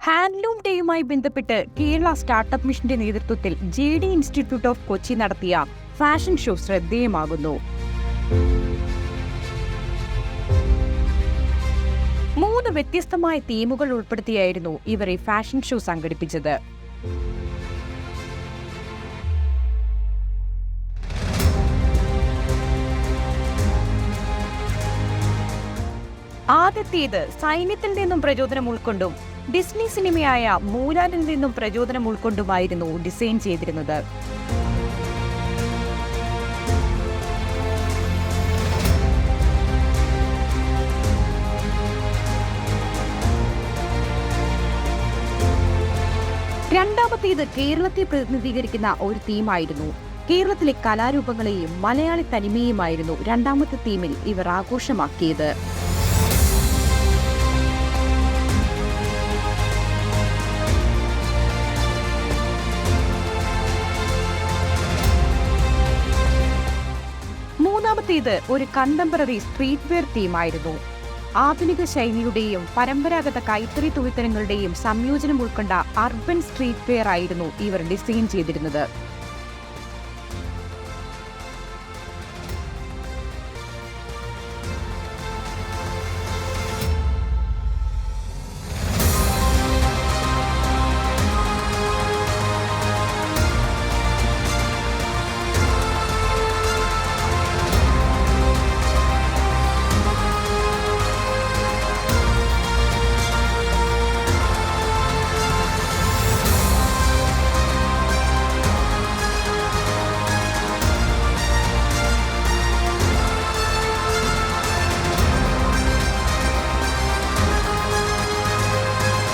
Handloom ഡേയുമായി ബന്ധപ്പെട്ട് Kerala startup മിഷന്റെ നേതൃത്വത്തിൽ JD ഇൻസ്റ്റിറ്റ്യൂട്ട് ഓഫ് കൊച്ചി നടത്തിയ ഫാഷൻ ഷോ ശ്രദ്ധേയമാകുന്നു. 3 വ്യത്യസ്തമായ തീമുകൾ ഉൾപ്പെടുത്തിയായിരുന്നു ഇവർ ഈ ഫാഷൻ ഷോ സംഘടിപ്പിച്ചത്. ആദ്യത്തേത് സൈന്യത്തിൽ നിന്നും പ്രചോദനം ഉൾക്കൊണ്ടും ഡിസ്നി സിനിമയായ മൂലാനിൽ നിന്നും പ്രചോദനം ഉൾക്കൊണ്ടുമായിരുന്നു ഡിസൈൻ ചെയ്തിരുന്നത്. രണ്ടാമത്തേത് കേരളത്തെ പ്രതിനിധീകരിക്കുന്ന ഒരു തീമായിരുന്നു. കേരളത്തിലെ കലാരൂപങ്ങളെയും മലയാളി തനിമയുമായിരുന്നു രണ്ടാമത്തെ തീമിൽ ഇവർ ആഘോഷമാക്കിയത്. മൂന്നാമത്തേത് ഒരു കണ്ടംപററി സ്ട്രീറ്റ് വെയർ തീമായിരുന്നു. ആധുനിക ശൈലിയുടെയും പരമ്പരാഗത കൈത്തറി തുണിത്തരങ്ങളുടെയും സംയോജനം ഉൾക്കൊണ്ട അർബൻ സ്ട്രീറ്റ് വെയർ ആയിരുന്നു ഇവർ ഡിസൈൻ ചെയ്തിരുന്നത്.